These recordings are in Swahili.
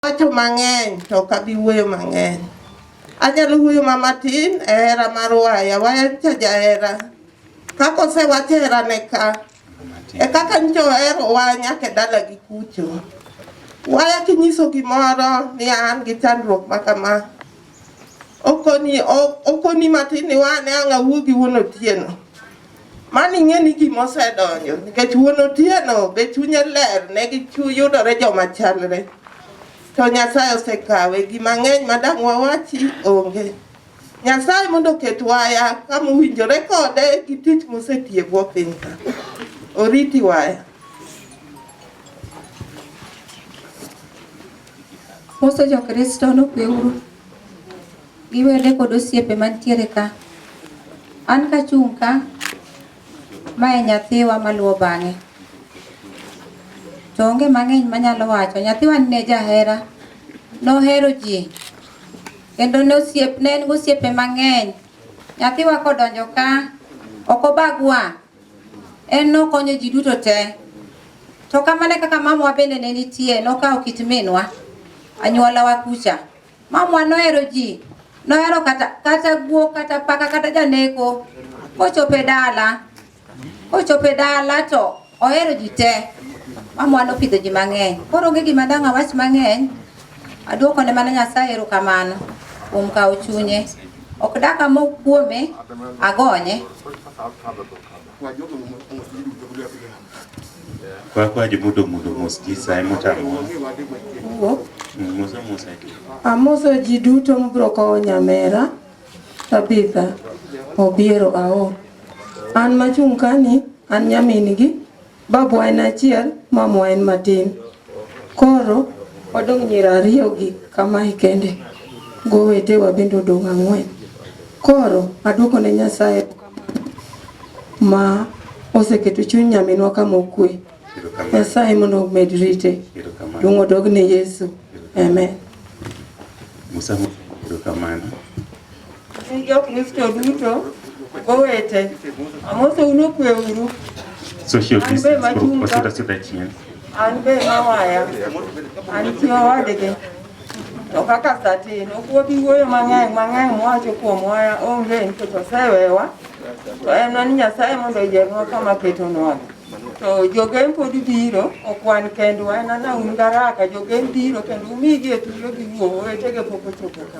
wacho mang'eny to kabi wuoyo mang'eny. Anyalo wuoyo mamatin hera mar waya, waya cha jahera. Kako se wacho hera ne ka. E kaka ncho hero wanya ke dala gi kucho. Waya kinyiso gimoro ni an gi chandruok makama. Okoni matin ni wane anga wuogi wuono tieno. Mani ng'eni gima osedonjo nikech wuono tieno be chunye ler ne gi yudore joma chalre. To Nyasaye osekawe gima ng'eny madang' wawachi onge. Nyasaye mondo ket waya kama owinjore kode gi tich mosetiego piny ka. Oriti waya. Moso jo Kristo nokweuru. Giwede kod osiepe mantiere ka. An kachung' ka mae nyathiwa maluwo bang'e. To onge mang'eny manyalo wacho. Nyathiwa ne jahera. Nohero ji. Kendo ne en gosiepe mang'eny. Nyathiwa kodonjo ka ok obagwa. En nokonyo ji duto te. To kamane kaka mamwa bende ne nitie, nokawo kit minwa. Anyuolawa kucha. Mamwa nohero ji. Nohero kata guok, kata paka, kata janeko. Kochope dala to ohero ji te. Mamwa nopidho ji mang'eny. Koro onge gima dang' awach mang'eny. Aduoko ne mana Nyasaye erokamano kuom kawo chunye. Ok daka mokuome, agonye. Kwa jimudo mosjisa emotamo. Amoso ji duto mbro kowo nyamera. Tabitha Okwaro. An machung' kani, an nyamingi. Babu en achiel, mamu en matin. Koro odong' nyiri ariyo gi kamae kende. Gowetewa bende odong' 4. Koro aduoko ne Nyasaye ma oseketo chuny nyaminwa kama okwe. Nyasaye mondo omed rite. Duong' odog ne Yesu. Amen. Musa kamano. Jo Kristo duto gowete. Amoso unokweuru. Social distance osida chien. An be mawaya. An tiyo wadgi. To kaka satin, okuobi wuoyo mang'eny mwacho kuom waya onge nikech osewewa. To en ni Nyasaye mondo ojernwa kama ketonwa. To jogem pod biro, okwan kendwa, en ana un garaka, jogem biro kendo umigi e tuyo gi wuo, wetege pok ochopo ka.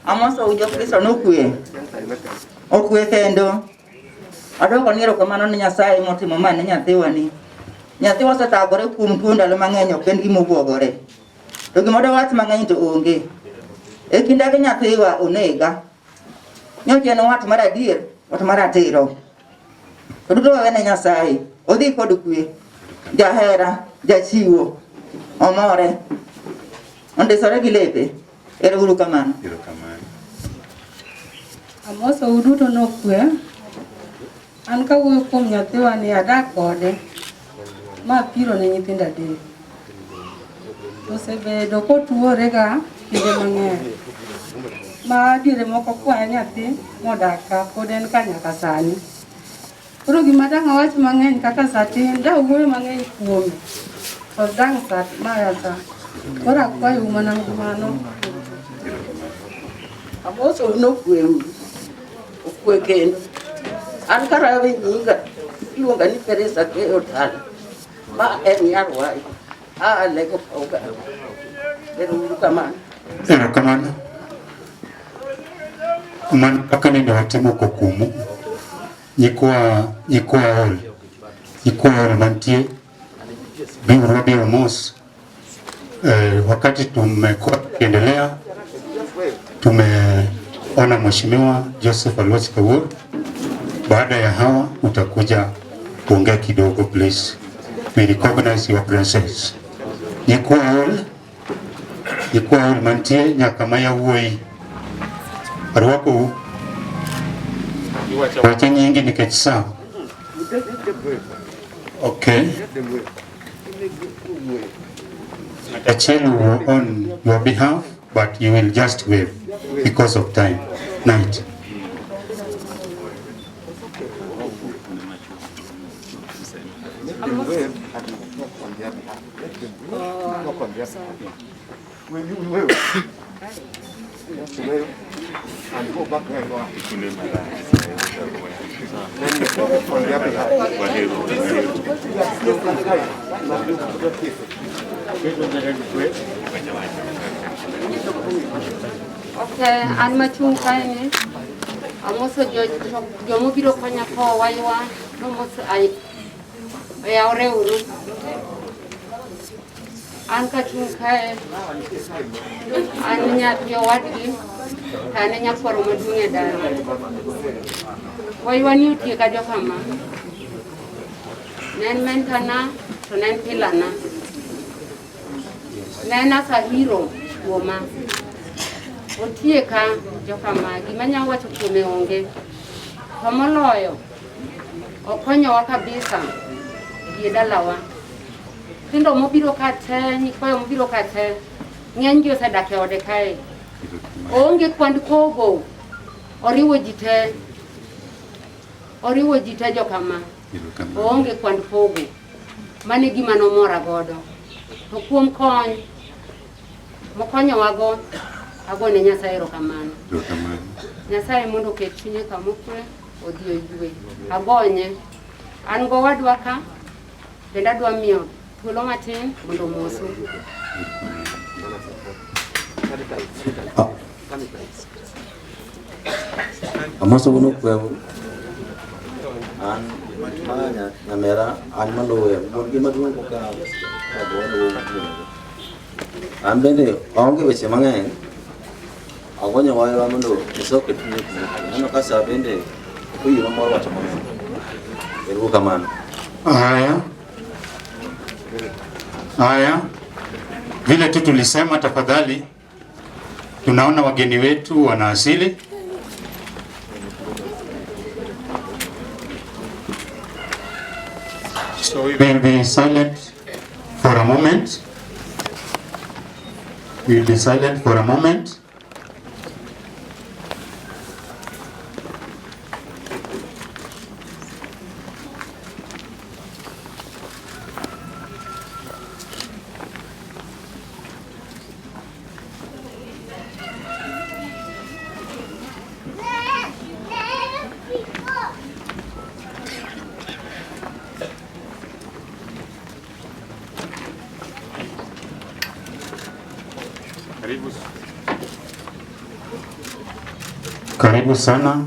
Amoso jo Kristo nokwe. Okwe kendo. Adongo ni erokamano ne Nyasaye motimo ma ne nyathiwa ni. Nyathiwa osethagore kuom tuo ndalo mang'eny ok en gima obwogore. To gima dawach mang'eny to onge. E kinde gi nyathiwa onega. Nyoche en wat mar adier, wat mar atiro. To duto wawene Nyasaye. Odhi kod kwe. Jahera, jachiwo. Omore. Ondisore gi lepe. Ero kamano. Amoso uduto nokwe. An kawuoyo kuom nyathiwa ni adak kode. Ma piro ne nyithindo 3. Osebedo kotuore ga kinde mang'eny. Ma diere moko kwaye nyathi modak ka pod en ka nyaka sani. Koro gima dang' awach mang'eny kaka satin, da wuoyo mang'eny kuome. To dang' sat maya sa. Koro akwayo mana mano. Amoso unokweu. Okwe kendo. An karawe nyinga. Iluonga ni Teresa ke otala. Ma en yarwai. Lego pauga. Ero kamano. Erokamano. Man kaka nende watimo kokumu. Nyikwa ol mantie. Biro mos. Wakati tumekuwa tukiendelea, tumeona Mheshimiwa Joseph Aloch Kawur. Baada ya hawa utakuja kuongea kidogo please. We recognize your presence. Nyikwa ol mantie nyakamaya wuoi. Arwako wacha nyingi nikech sawa. Okay. Achiel on your behalf, but you will just wave because of time. Night. Okay, an machung kae ni amoso jomo biro konya ko waywa no moso ay awre uru an ka chung kae an nya yo wadgi tane nya kwaro madunge daro waywa ni utie ka jo kama nen mentana to nen pilana nena sa hero woma otie ka joka magi manya wacho kume onge tomoloyo okonyo wa kabisa gi dalawa tindo mobiro kate ni koyo mobiro kate nyenjo sadake ode kae onge kwand kogo oriwo jite joka ma onge kwand kogo mane gima no mora godo to kuom kony mokonyo wago agone Nyasaye erokamano. Nyasaye mondo ket chunye kamokwe odhi oyue. Agonye an go wadwa ka bende adwa miyo thuolo matin mondo mosu. Amoso gono kwewo an nyamera an malowe mon gima duong' ka agone an bende aonge weche mang'eny agonyo waywa mondo isoke tunye ano kasa bende kuyino moro wacho mang'eny erokamano. Haya, vile tu tulisema, tafadhali, tunaona wageni wetu wanaasili. So we will be silent for a moment. We will be silent for a moment. Karibu sana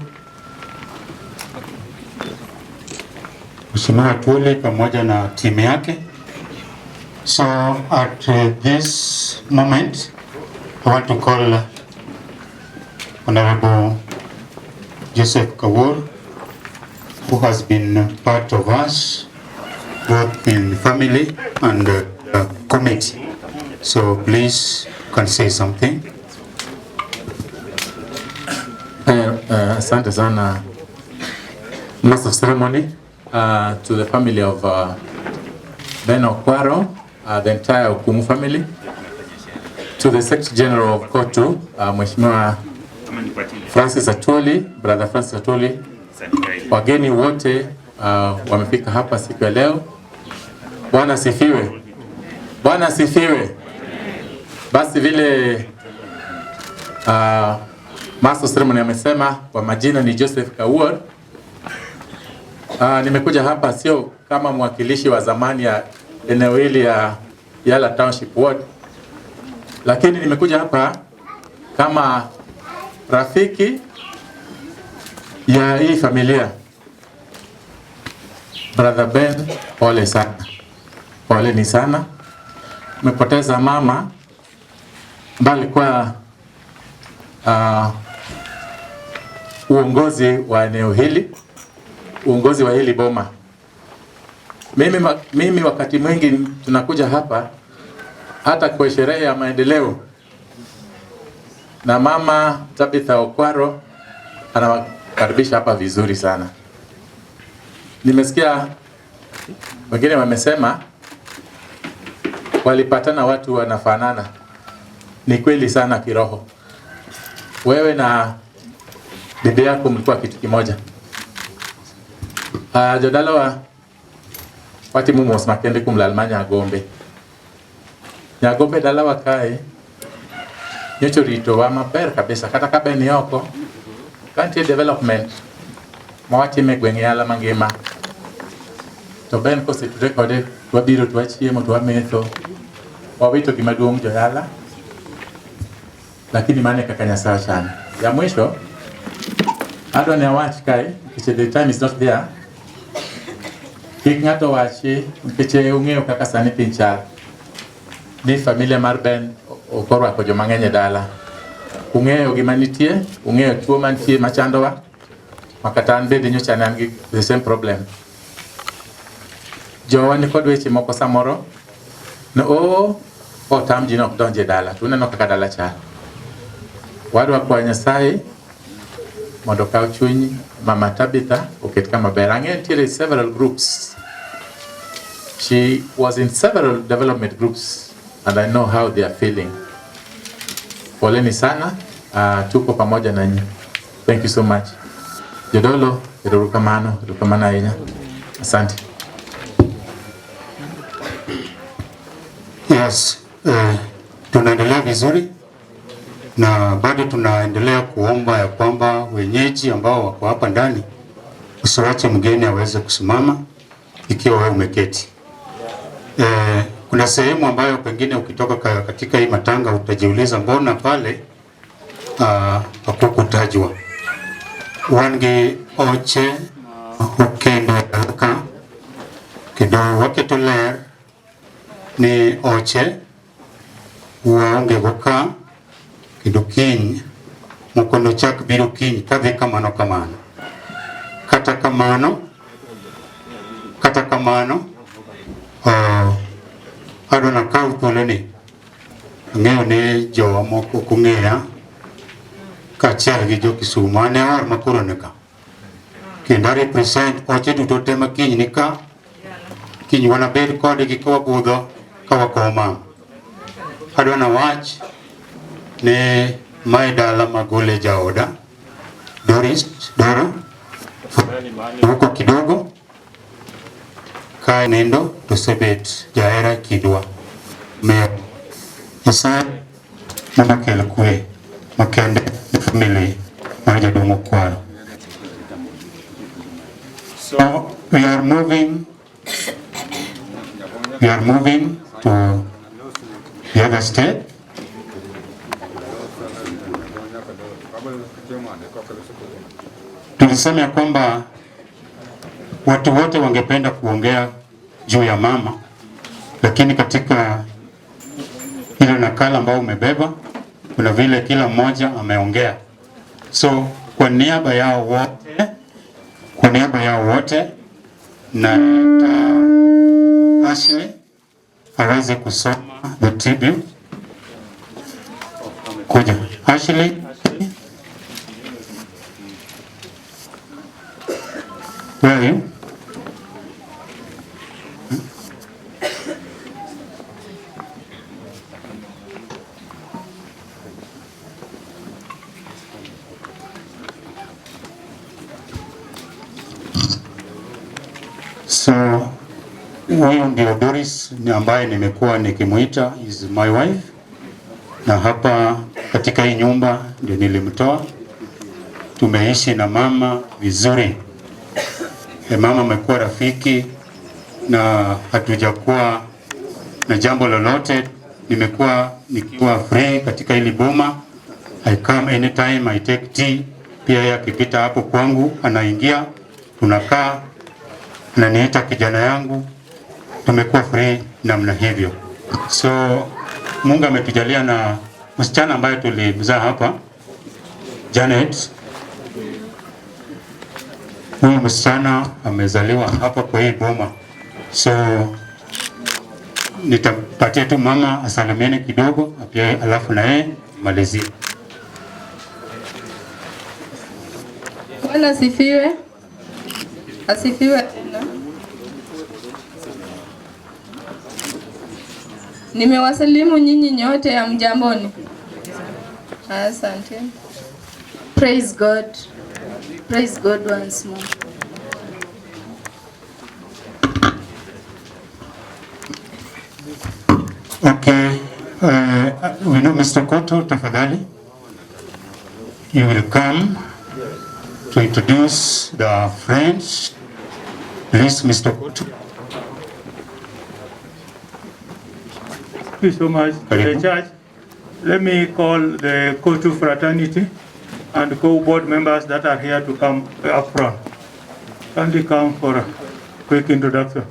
Mheshimiwa Atwoli pamoja na timu yake. So at this moment I want to call Honorable Joseph Kawur, who has been part of us both in family and committee. So please, you can say something. Asante sana, Master of Ceremony, to the family of Ben Okwaro, the entire Okumu family, to the Secretary General of Kotu, Mheshimiwa Francis Atwoli, Brother Francis Atwoli, wageni wote wamefika hapa siku ya leo. Bwana sifiwe. Bwana sifiwe. Basi vile Master Ceremony amesema, kwa majina ni Joseph Kawur. Nimekuja hapa sio kama mwakilishi wa zamani ya eneo hili ya Yala Township Ward, lakini nimekuja hapa kama rafiki ya hii familia. Brother Ben, pole sana. Pole ni sana. Umepoteza mama bali kwa uongozi wa eneo hili, uongozi wa hili boma. Mimi wakati mwingi tunakuja hapa hata kwa sherehe ya maendeleo, na mama Tabitha Okwaro anawakaribisha hapa vizuri sana. Nimesikia wengine wamesema walipatana watu wanafanana. Ni kweli sana kiroho. Wewe na bibi yako mlikuwa kitu kimoja. Jodalawa wati mumos makende kumlalmanya gombe. Nyagombe dalawa kae nyocho rito wa maber kabisa kata ka ben yoko kantie development mawatime gweng' yala mangima to ben kosetudre kode wabiro twachiemo twametho wawito gima duong' joyala lakini mane kaka Nyasaye chano. Ya mwisho adwa ni awach kae because the time is not there. Kik ng'ato wachi nikech ung'eyo kaka sani piny chal ni familia mar Ben ok orwako joma ng'eny e dala. Ung'eyo gima nitie, ung'eyo tuo mantie machandowa makata an bende nyocha an gi the same problem. Jowa ni kod weche moko samoro no otam ji nok donje dala to uneno kaka dala chal. Wadwa kwa Nyasaye mondo kaw chuny Mama Tabitha oket kama ber. Ang'eyo nitiere several groups. She was in several development groups and I know how they are feeling. Poleni sana, tuko pamoja nanyi. Thank you so much. Jodolo, erokamano ahinya. Asante. Yes, tunaendelea vizuri na bado tunaendelea kuomba ya kwamba wenyeji ambao wako hapa ndani usiwache mgeni aweze kusimama ikiwa wewe umeketi. Kuna sehemu ambayo pengine ukitoka katika hii matanga utajiuliza mbona pale hakukutajwa. Wange oche ukendo ka kido waketoler ni oche waonge goka kido kiny mokono chak biro kiny kadhi kamano kata kamano adona kaw thuolo ni ng'eyo ni jowa moko kung'eya kaachiel gi jo Kisumu ane or makoro nika kendo represent oche duto te makiny ni ka kiny wanabed kodgi kawabudho kawakowo mama. Adwana wach ne mae dala magole jaoda Doro huko kidogo kae nendo tosebet jahera kidwa me Nyasaye mondo okel kwe makende e family mar Jaduong' Okwaro. So we are moving to the other state. Tulisema ya kwamba watu wote wangependa kuongea juu ya mama, lakini katika ile nakala ambayo umebeba kuna vile kila mmoja ameongea. So kwa niaba yao wote na Ashley aweze kusoma the tribute. Kuja Ashley. Where are you? So huyu ndio Doris ambaye nimekuwa nikimuita is my wife, na hapa katika hii nyumba ndio nilimtoa. Tumeishi na mama vizuri. Mama amekuwa rafiki na hatujakuwa na jambo lolote. Nimekuwa nikiwa free katika hili boma. I come anytime, I take tea. Pia yeye akipita hapo kwangu anaingia, tunakaa, ananiita kijana yangu. Tumekuwa free namna hivyo. So Mungu ametujalia na msichana ambaye tulimzaa hapa, Janet. Huyu msichana amezaliwa hapa kwa hii boma. So nitapatia tu mama asalimiane kidogo, pia alafu na yeye malizie. Bwana asifiwe. Asifiwe tena. Nimewasalimu nyinyi nyote ya mjamboni. Asante. Praise God. Praise God once more. Okay. We know Mr. Koto, tafadhali. You will come to introduce the friends. Please, Mr. Koto. Thank you so much, the church. Let me call the Koto fraternity and co-board members that are here to come up front. Can they come for a quick introduction?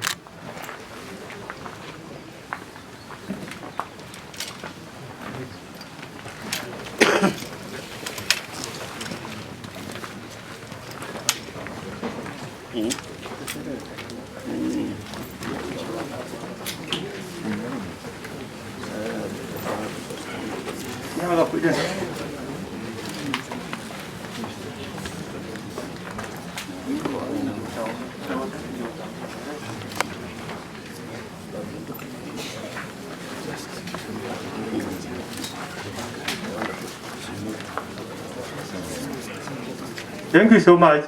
Thank you so much.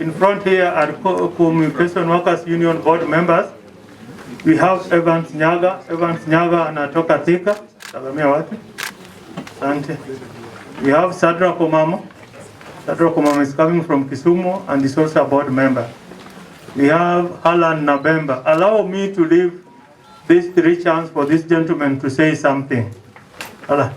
In front here are Communication Workers Union board members. We have Evans Nyaga. Evans Nyaga anatoka Thika. Salamia watu. Asante. We have Sadra Komamo. Sadra Komamo is coming from Kisumu and is also a board member. We have Alan Nabemba. Allow me to leave these 3 chances for this gentleman to say something. Alan.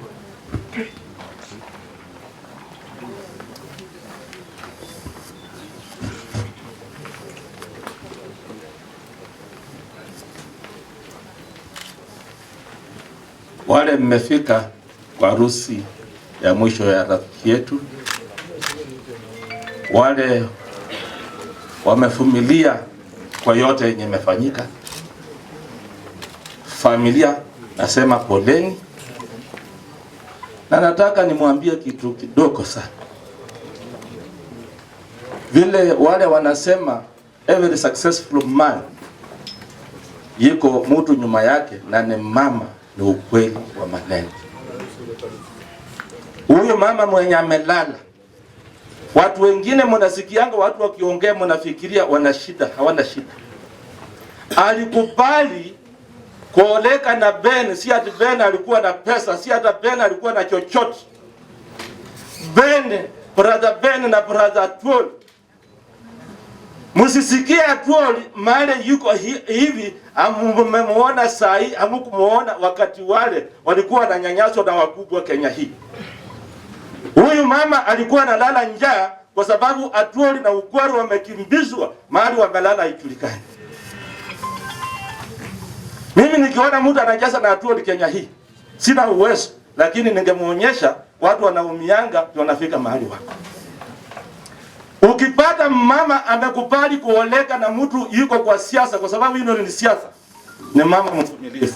Wale mmefika kwa harusi ya mwisho ya rafiki yetu, wale wamevumilia kwa yote yenye imefanyika, familia nasema poleni, na nataka nimwambie kitu kidogo sana. Vile wale wanasema every successful man yuko mtu nyuma yake, na ni mama, ni ukweli wa maneno. Huyo mama mwenye amelala, watu wengine mnasikianga watu wakiongea mnafikiria wana shida, hawana shida. Alikubali kuoleka na Ben, si ati Ben alikuwa na pesa, si ati Ben alikuwa na chochote. Brother Ben na brother Atwoli, musisikia Atwoli male yuko hivi, amumemuona sahi, hamukumuona wakati wale walikuwa wananyanyaswa na wakubwa Kenya hii. Huyu mama alikuwa analala njaa kwa sababu Atwoli na Okwaro wamekimbizwa mahali wamelala haijulikani. Mimi nikiona mtu anajaza na Atwoli Kenya hii, sina uwezo, lakini ningemuonyesha watu wanaumianga wanafika mahali wako. Ukipata mama amekubali kuoleka na mtu yuko kwa siasa, kwa sababu hilo ni siasa, ni mama mvumilivu.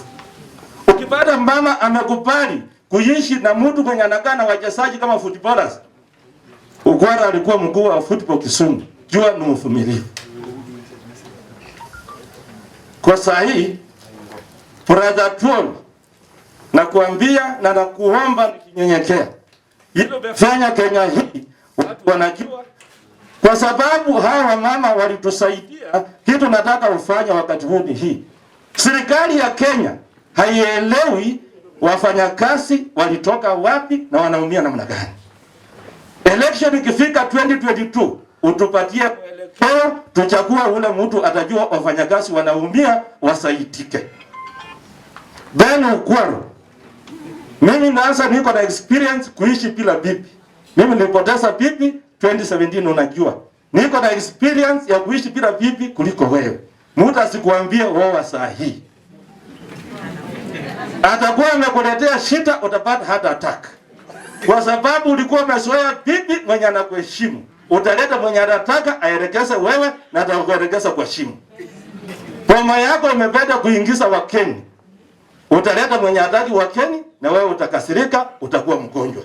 Ukipata mama amekubali kuishi na mtu mwenye anakaa na wachezaji kama footballers, Okwaro alikuwa mkuu wa football Kisumu, jua ni mvumilivu. Kwa sahi brother Atwoli, nakuambia na nakuomba nikinyenyekea, hilo befanya Kenya hii watu wanajua, kwa sababu hawa mama walitusaidia. Kitu nataka ufanya wakati huu ni hii: serikali ya Kenya haielewi wafanyakazi walitoka wapi na wanaumia namna gani. Election ikifika 2022 utupatie mwelekeo, tuchagua ule mtu atajua wafanyakazi wanaumia, wasaidike. Ben Okwaro, mimi naanza niko na experience kuishi bila bibi. Mimi nilipoteza bibi 2017, unajua. Niko na experience ya kuishi bila bibi kuliko wewe. Mtu asikuambie wewe sahihi, atakuwa amekuletea shida, utapata hata attack. Kwa sababu ulikuwa umezoea bibi mwenye anakuheshimu. Utaleta mwenye anataka aelekeze wewe na atakuelekeza kwa shimo. Boma yako imependa kuingiza Wakenya. Utaleta mwenye hataki Wakenya na wewe utakasirika, utakuwa mgonjwa.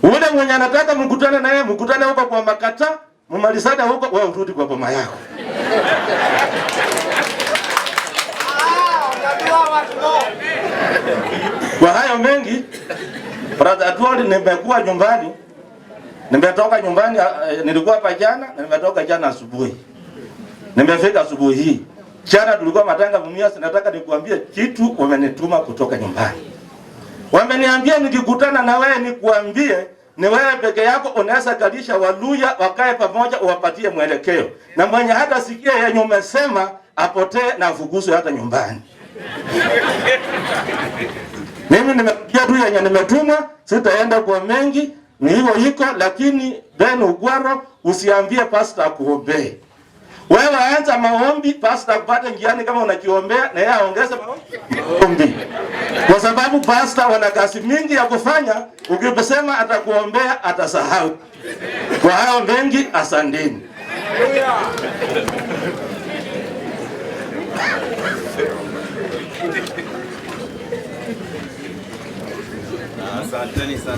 Ule mwenye anataka mkutane na yeye, mkutane huko kwa Makata, mmalizane huko, wewe urudi kwa boma yako. Kwa hayo mengi, brother Atwoli, nimekuwa nyumbani. Nimetoka nyumbani, nilikuwa hapa jana na nimetoka jana asubuhi. Nimefika asubuhi hii. Jana tulikuwa matanga Mumias, nataka nikuambie kitu wamenituma kutoka nyumbani. Wameniambia nikikutana na wewe nikuambie ni wewe peke yako unaweza kalisha Waluya wakae pamoja uwapatie mwelekeo. Na mwenye hata sikia yenye umesema apotee na afukuzwe hata nyumbani. Mimi nimekuja tu yenye nimetumwa, sitaenda kwa mengi, ni hivyo iko, lakini Ben Okwaro usiambie pastor akuombee. Wewe anza maombi, pastor akupate njiani kama unakiombea na yeye aongeze maombi. Kwa sababu pastor wana kazi mingi ya kufanya, ukisema atakuombea atasahau. Kwa hayo mengi, asanteni. Asanteni sana.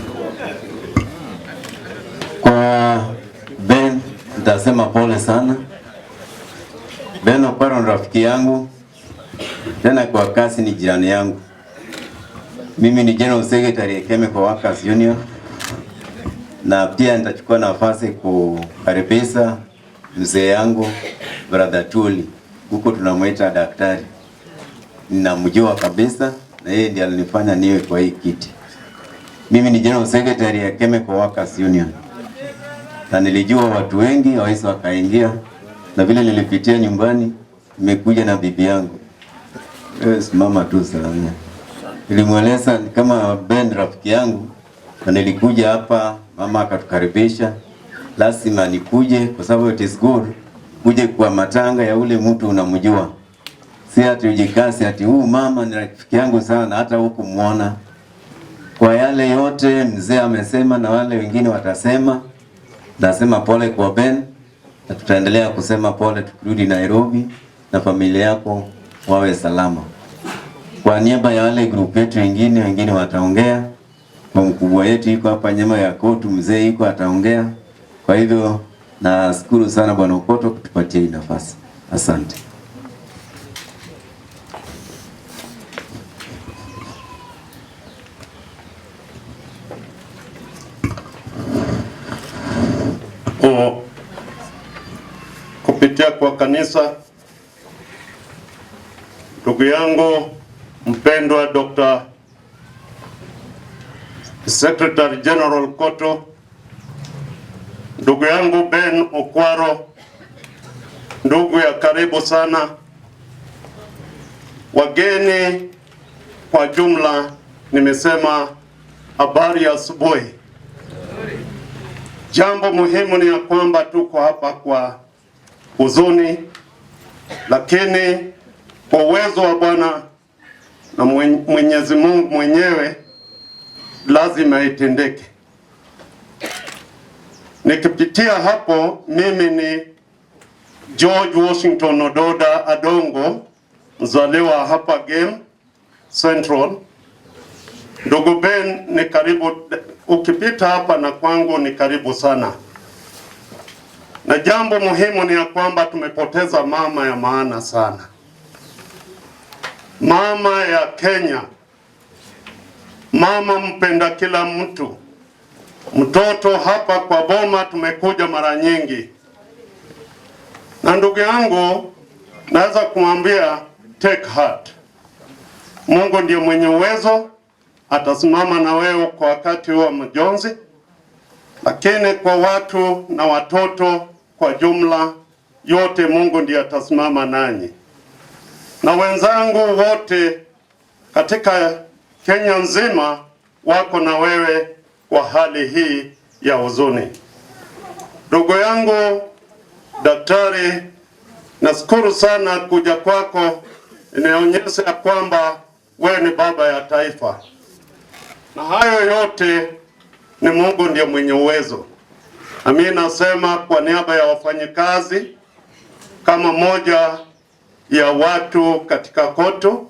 Kwa Ben nitasema pole sana. Ben Okwaro ni rafiki yangu, tena kwa kasi ni jirani yangu. Mimi ni General Secretary ya Chemical Workers Union, na pia nitachukua nafasi kukaribisha mzee yangu brother Tuli. Huko tunamwita daktari. Ninamjua kabisa na yeye ndiye alinifanya niwe kwa hii kiti. Mimi ni General Secretary ya Chemical Workers Union. Na nilijua watu wengi hawezi wakaingia, na vile nilipitia nyumbani nimekuja na bibi yangu. Mama tu salama. Nilimweleza kama Ben rafiki yangu, na nilikuja hapa, mama akatukaribisha. Lazima nikuje kwa sababu it is good uje kwa matanga ya ule mtu unamjua. Si ati ujikasi ati huu mama ni rafiki yangu sana hata huku muona. Kwa yale yote mzee amesema na wale wengine watasema, nasema pole kwa Ben, na tutaendelea kusema pole tukirudi Nairobi na familia yako wawe salama. Kwa niaba ya wale group yetu wengine wataongea. Kwa mkubwa yetu yuko hapa nyuma ya kotu, mzee yuko ataongea. Kwa hivyo nashukuru sana Bwana Okoto kutupatia hii nafasi. Asante. Kupitia kwa kanisa, ndugu yangu mpendwa Dr. Secretary General Koto, ndugu yangu Ben Okwaro, ndugu ya karibu sana, wageni kwa jumla, nimesema habari ya asubuhi. Jambo muhimu ni ya kwamba tuko hapa kwa huzuni, lakini kwa uwezo wa Bwana na Mwenyezi Mungu mwenyewe lazima itendeke. Nikipitia hapo, mimi ni George Washington Ododa Adongo, mzaliwa hapa Game Central. Ndugu Ben ni karibu, ukipita hapa na kwangu ni karibu sana. Na jambo muhimu ni ya kwamba tumepoteza mama ya maana sana. Mama ya Kenya. Mama mpenda kila mtu. Mtoto hapa kwa boma tumekuja mara nyingi. Na ndugu yangu naweza kumwambia take heart. Mungu ndiye mwenye uwezo, atasimama na wewe kwa wakati wa majonzi. Lakini kwa watu na watoto kwa jumla yote Mungu ndiye atasimama nanyi. Na wenzangu wote katika Kenya nzima wako na wewe kwa hali hii ya huzuni. Ndugu yangu daktari, nashukuru sana kuja kwako. Inaonyesha kwamba wewe ni baba ya taifa. Na hayo yote ni Mungu ndiye mwenye uwezo. Na mimi nasema kwa niaba ya wafanyikazi kama moja ya watu katika Koto,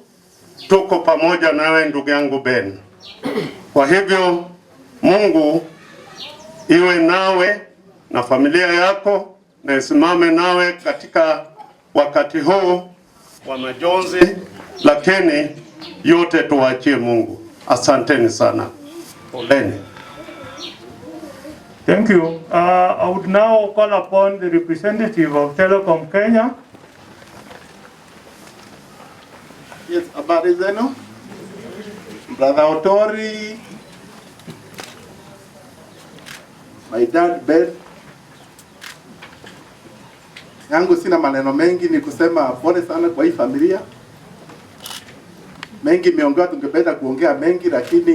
tuko pamoja nawe ndugu yangu Ben. Kwa hivyo Mungu iwe nawe na familia yako na isimame nawe katika wakati huu wa majonzi, lakini yote tuachie Mungu. Asanteni sana. Poleni. Thank you. I would now call upon the representative of Telecom Kenya. Yes, habari zenu. Brother Otori, my dad Ben. Yangu sina maneno mengi, ni kusema pole sana kwa hii familia. Mengi miongea, tungependa kuongea mengi, lakini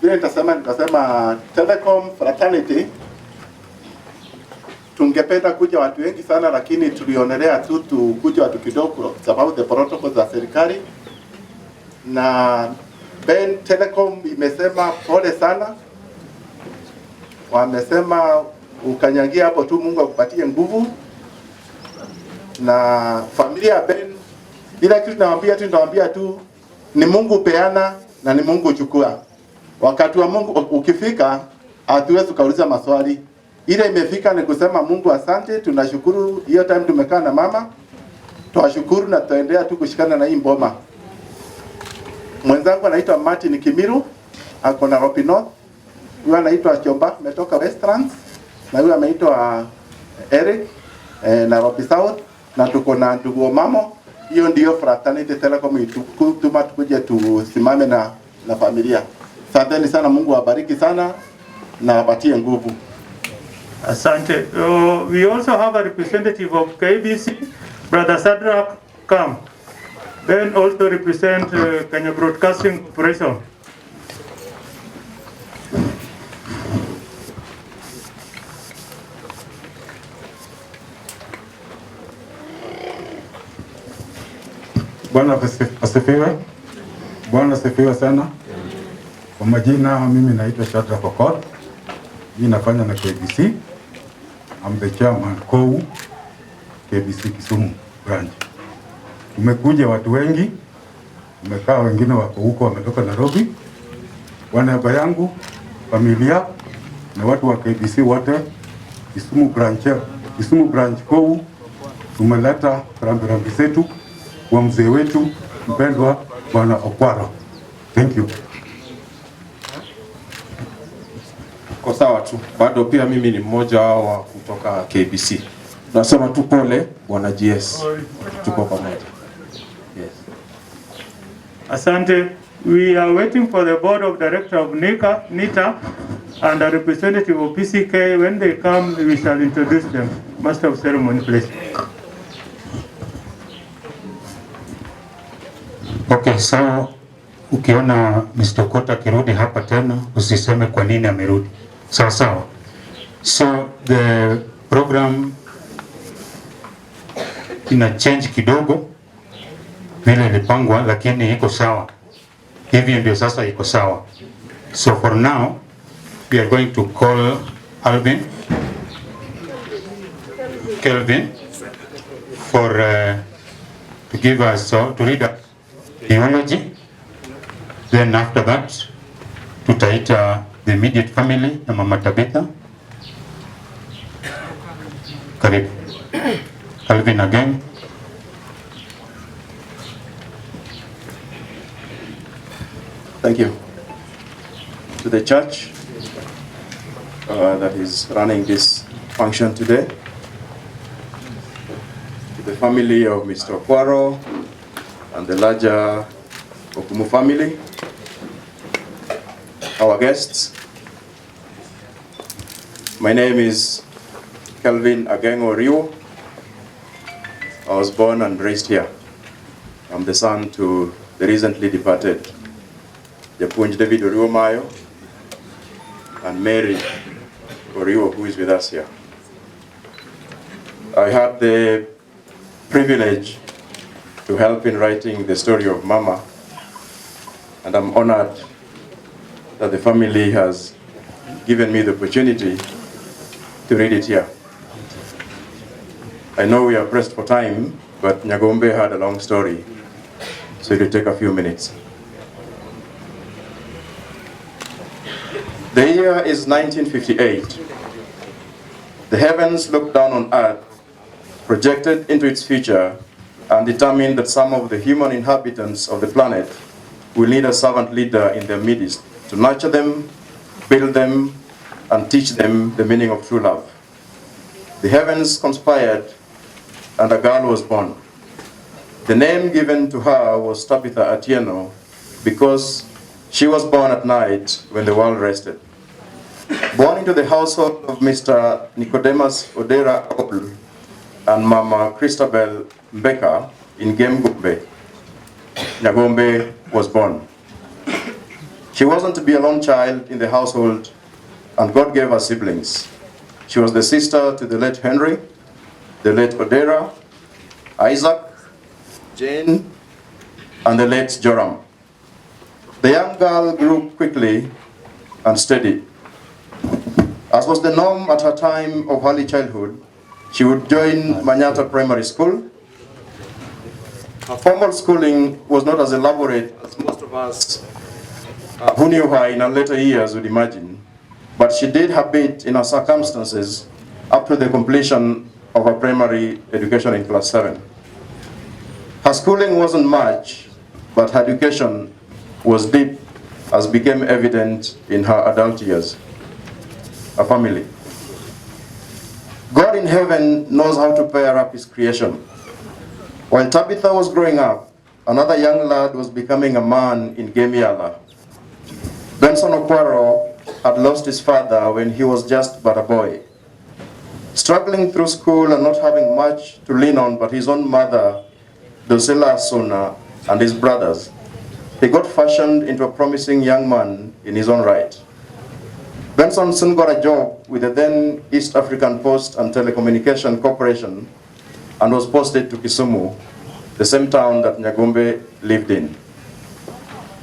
vile nitasema Telecom fraternity tungependa kuja watu wengi sana, lakini tulionelea tu kuja watu kidogo sababu the protocol za serikali. Na Ben Telecom imesema pole sana, wamesema ukanyagia hapo tu, Mungu akupatie nguvu. Na familia ya Ben, bila kitu tunawaambia tu ni Mungu peana na ni Mungu chukua. Wakati wa Mungu ukifika, hatuwezi kauliza maswali. Ile imefika ni kusema Mungu asante, tunashukuru hiyo time tumekaa na mama. Tuwashukuru na tutaendelea tu kushikana na hii mboma. Mwenzangu anaitwa Martin Kimiru, ako na Ropi North. Huyu anaitwa Chomba, ametoka Westlands. Na huyu ameitwa Eric na Ropi South, na tuko na ndugu Omamo. Hiyo ndio fraternity Telecom itutuma tukuje tusimame na familia. Asanteni sana, Mungu awabariki sana na apatie nguvu. Asante. We also have a representative of KBC, Brother Sadrak Kam. Then also represent Kenya Broadcasting Corporation. Bwana asifiwe. Bwana asifiwe sana. Kwa majina mimi naitwa Tabitha Okwaro. Mimi nafanya na KBC. I'm the chairman KOU KBC Kisumu branch. Tumekuja watu wengi, tumekaa, wengine wako huko wametoka Nairobi. Wanaba yangu, familia na watu wa KBC wote Kisumu branch KOU, tumeleta rambirambi zetu kwa mzee wetu mpendwa Bwana Okwaro. Thank you. Kwa sawa tu, bado pia mimi ni mmoja wao kutoka KBC. Nasema tu pole Bwana GS. Tuko pamoja. Yes. Asante. We are waiting for the board of directors of NITA and a representative of PCK. When they come, we shall introduce them. Master of ceremony, please. Okay, so ukiona Mr. Kota kirudi hapa tena, usiseme kwa nini amerudi. Sawa sawa. So the program ina change kidogo vile ilipangwa, lakini iko sawa. Hivi ndio sasa iko sawa. So for now, we are going to call Kelvin for to give us to read us the eulogy. Then after that, tutaita the immediate family na Mama Tabitha. Karibu. Calvin again. Thank you. To the church that is running this function today, to the family of Mr. Okwaro and the larger Okumu family, our guests. My name is Kelvin Agengo Rio. I was born and raised here. I'm the son to the recently departed Japunj David Orio Mayo and Mary Orio, who is with us here. I had the privilege to help in writing the story of Mama, and I'm honored that the family has given me the opportunity to read it here. I know we are pressed for time, but Nyagombe had a long story, so it will take a few minutes. The year is 1958. The heavens looked down on earth, projected into its future, and determined that some of the human inhabitants of the planet will need a servant leader in their midst to nurture them, build them, and teach them the meaning of true love. The heavens conspired, and a girl was born. The name given to her was Tabitha Okwaro, because she was born at night when the world rested. Born into the household of Mr. Nicodemus Odera Opl and Mama Christabel Mbeka in Gemgumbe, Nyagombe was born. She wasn't to be a lone child in the household, and God gave her siblings. She was the sister to the late Henry, the late Odera, Isaac, Jane, and the late Joram. The young girl grew quickly and steady. As was the norm at her time of early childhood, she would join Manyata Primary School. Her formal schooling was not as elaborate as most of us who knew her in her later years would imagine, but she did her bit in her circumstances up to the completion of her primary education in class 7. Her schooling wasn't much, but her education was deep, as became evident in her adult years. A family. God in heaven knows how to pair up his creation. While Tabitha was growing up, another young lad was becoming a man in Gemiala. Benson Okwaro had lost his father when he was just but a boy. Struggling through school and not having much to lean on but his own mother, Dosela Sona, and his brothers, he got fashioned into a promising young man in his own right. Benson soon got a job with the then East African Post and Telecommunication Corporation and was posted to Kisumu, the same town that Nyagombe lived in.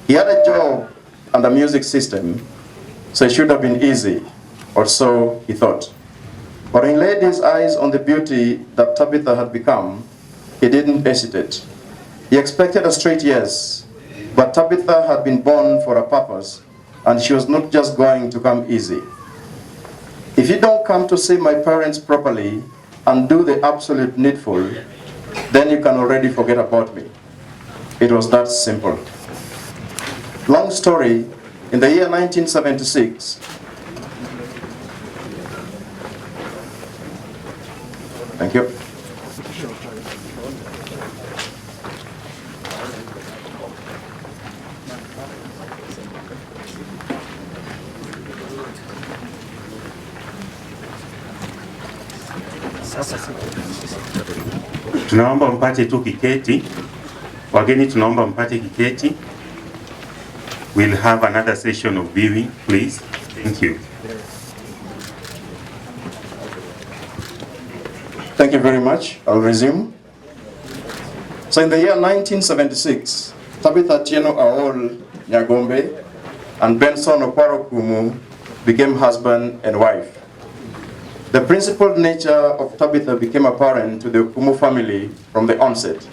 He had a job and a music system, so it should have been easy, or so he thought. But when he laid his eyes on the beauty that Tabitha had become, he didn't hesitate. He expected a straight yes, but Tabitha had been born for a purpose, and she was not just going to come easy. If you don't come to see my parents properly and do the absolute needful, then you can already forget about me. It was that simple. Long story, in the year 1976, thank you. Tunaomba mpate tu kiketi. Wageni tunaomba mpate kiketi. We'll have another session of viewing, please. Thank you. Thank you very much. I'll resume. So in the year 1976, Tabitha Tieno Aol Nyagombe and Benson Okwaro Kumu became husband and wife. The principled nature of Tabitha became apparent to the Kumu family from the onset,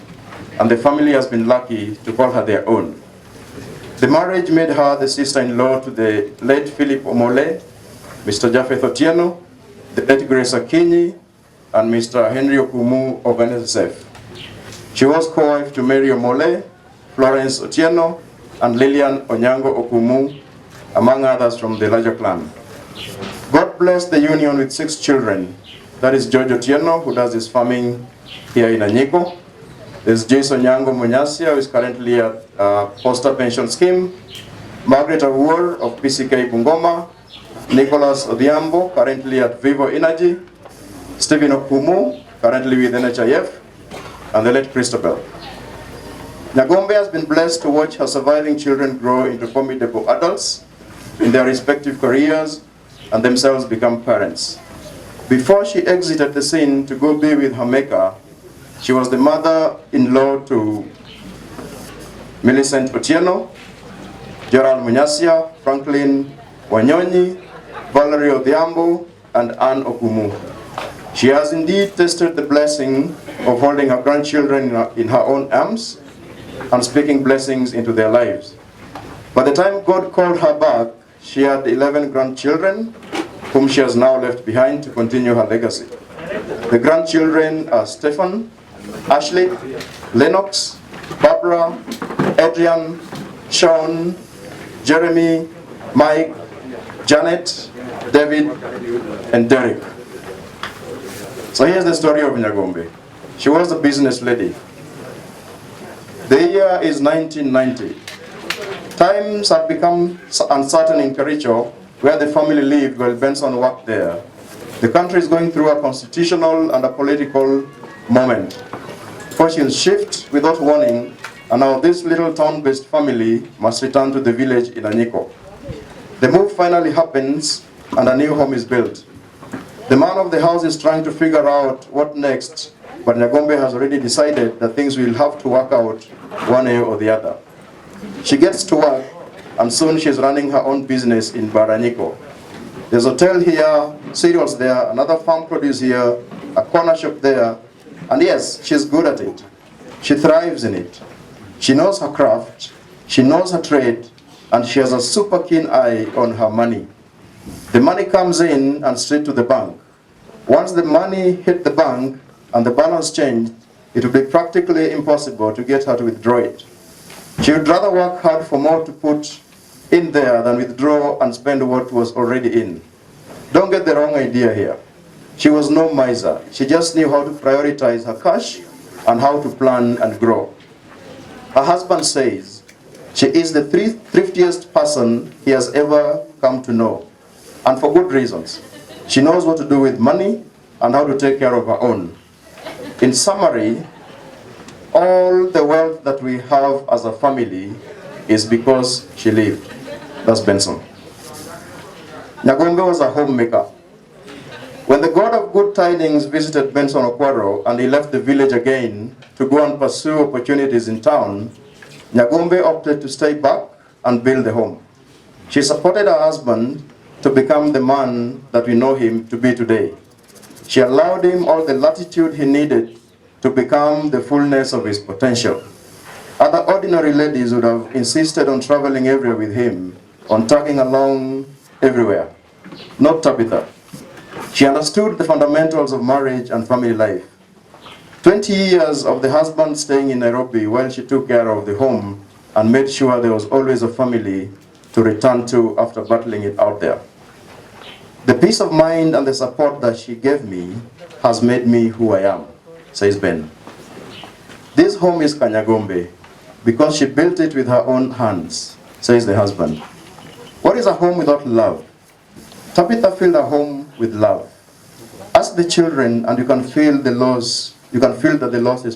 and the family has been lucky to call her their own. The marriage made her the sister-in-law to the late Philip Omole, Mr. Japheth Otieno, the late Grace Akinyi, and Mr. Henry Okumu of NSSF. She was co-wife to Mary Omole, Florence Otieno, and Lillian Onyango Okumu, among others from the larger clan. God blessed the union with 6 children. That is George Otieno, who does his farming here in Anyiko. There's Jason Nyango Munyasia, who is currently at Posta Pension Scheme. Margaret Awuor of PCK Bungoma. Nicholas Odhiambo, currently at Vivo Energy. Stephen Okumu, currently with NHIF. And the late Christabel. Nyagombe has been blessed to watch her surviving children grow into formidable adults in their respective careers and themselves become parents. Before she exited the scene to go be with her maker, she was the mother-in-law to Millicent Otieno, Gerald Munyasia, Franklin Wanyonyi, Valerie Odhiambo, and Anne Okumu. She has indeed tasted the blessing of holding her grandchildren in her own arms and speaking blessings into their lives. By the time God called her back, she had 11 grandchildren, whom she has now left behind to continue her legacy. The grandchildren are Stephen, Ashley, Lennox, Barbara, Adrian, Sean, Jeremy, Mike, Janet, David, and Derek. So here's the story of Nyagombe. She was a business lady. The year is 1990. Times have become uncertain in Kericho, where the family lived while Benson worked there. The country is going through a constitutional and a political moment. Fortunes shift without warning, and now this little town-based family must return to the village in Anyiko. The move finally happens, and a new home is built. The man of the house is trying to figure out what next, but Nyagombe has already decided that things will have to work out one way or the other. She gets to work, and soon she's running her own business in Baranyiko. There's a hotel here, cereals there, another farm produce here, a corner shop there, and yes, she's good at it. She thrives in it. She knows her craft, she knows her trade, and she has a super keen eye on her money. The money comes in and straight to the bank. Once the money hit the bank and the balance changed, it would be practically impossible to get her to withdraw it. She would rather work hard for more to put in there than withdraw and spend what was already in. Don't get the wrong idea here. She was no miser. She just knew how to prioritize her cash and how to plan and grow. Her husband says she is the thriftiest person he has ever come to know, and for good reasons. She knows what to do with money and how to take care of her own. In summary, all the wealth that we have as a family is because she lived. That's Benson. Nyagombe was a homemaker. When the God of good tidings visited Benson Okwaro and he left the village again to go and pursue opportunities in town, Nyagombe opted to stay back and build the home. She supported her husband to become the man that we know him to be today. She allowed him all the latitude he needed to become the fullness of his potential. Other ordinary ladies would have insisted on traveling everywhere with him, on tagging along everywhere. Not Tabitha. She understood the fundamentals of marriage and family life. 20 years of the husband staying in Nairobi while she took care of the home and made sure there was always a family to return to after battling it out there. The peace of mind and the support that she gave me has made me who I am, says Ben. This home is Kanyagombe because she built it with her own hands, says the husband. What is a home without love? Tabitha filled a home with love. Ask the children and you can feel the loss, you can feel that the loss is